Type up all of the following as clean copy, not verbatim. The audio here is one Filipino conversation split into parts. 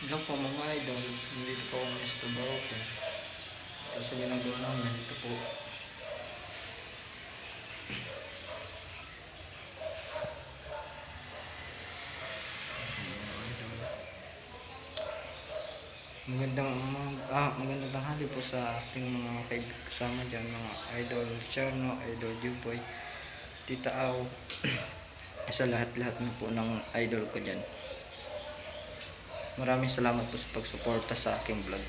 Ilan po mga idol, hindi po ako nastabaw ko. Kasi ginagawa namin, ito po. Magandang tanghali po sa ating mga kasama dyan, mga idol Cherno, idol Juboy, Tita Aw, sa lahat-lahat na po ng idol ko dyan. Maraming salamat po sa pagsuporta sa aking vlog.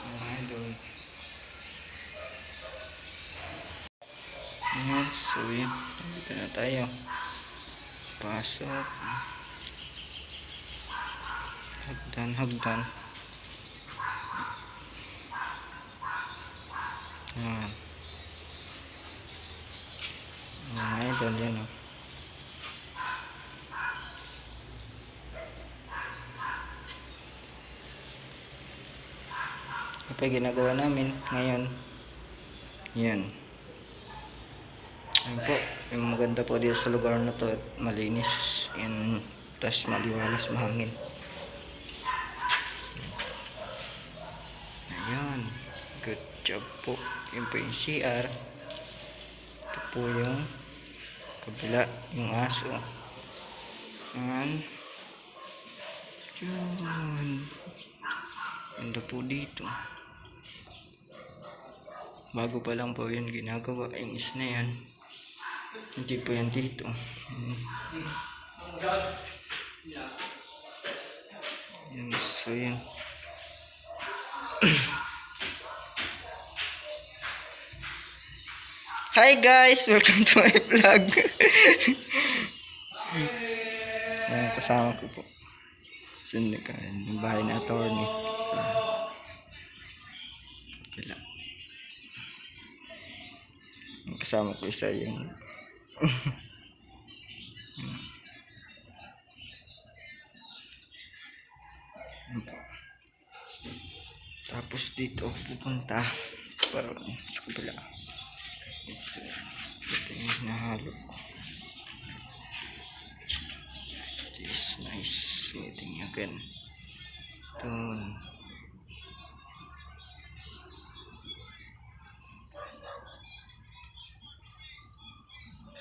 Mga idol. Ayan, so yun. Dito na tayo. Pasok. Hagdan. Ayan. Mga idol yan, oh. Ito yung ginagawa namin ngayon. Yan. Ayun po. Yung maganda po dito sa lugar na to. Malinis. And tas maliwalas, mahangin. Ayan. Good job po. Yun po yung CR. Ito po yung kabila. Yung aso. Ayan. Yun. Ganda po dito. Bago pa lang po yun ginagawa. Yung is na yan. Hindi po yan dito. Yan, so yan. Hi guys! Welcome to my vlog. Ayan, kasama ko po. Sundika. Yung bahay na attorney. So, kila. Kasama ko isa yung tapos dito ako pupunta para sa kabila. Ito yung nahalo ko. This nice meeting again. Ito.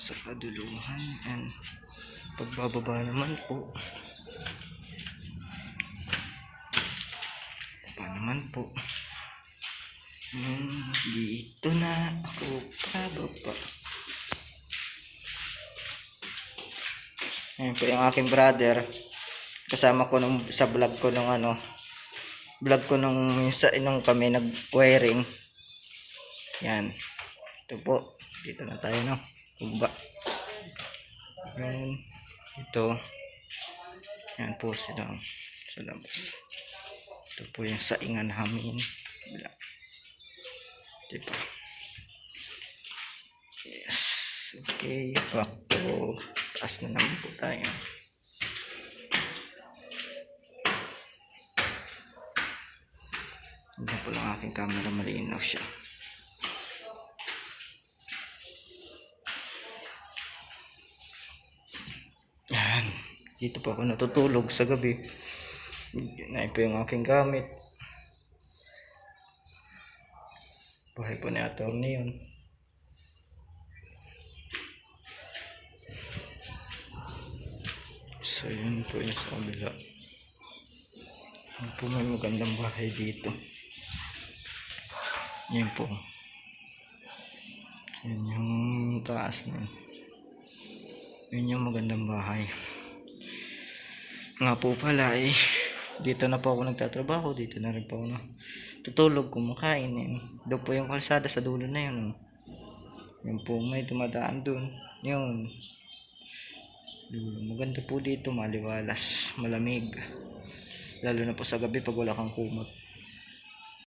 Sa kaduluhan and pagbababa naman po. Dito na ako pababa. Ayan po yung aking brother. Kasama ko nung sa vlog ko nung minsan nung kami nag-wiring. Yan. Ito po. Dito na tayo, no? Baba. Yan. Ito. Yan po silang sa labas. Ito po yung saingan namin. Wala. Diba? Yes. Okay. Back to taas na naman po tayo. Hindi po lang aking camera, malinaw siya. Yan. Dito po ako natutulog sa gabi. Yan po yung aking gamit. Bahay po ni attorney yun. So yun po yung sa kabila. Yan po, may magandang bahay dito. Yan po. Yan yung taas na yun. Yun yung magandang bahay. Nga po pala dito na po ako nagtatrabaho. Dito na rin po ako tutulog, kumakain. Doon po yung kalsada sa dulo na yun. Yun po, may dumadaan doon. Yun. Maganda po dito, maliwalas, malamig. Lalo na po sa gabi pag wala kang kumot.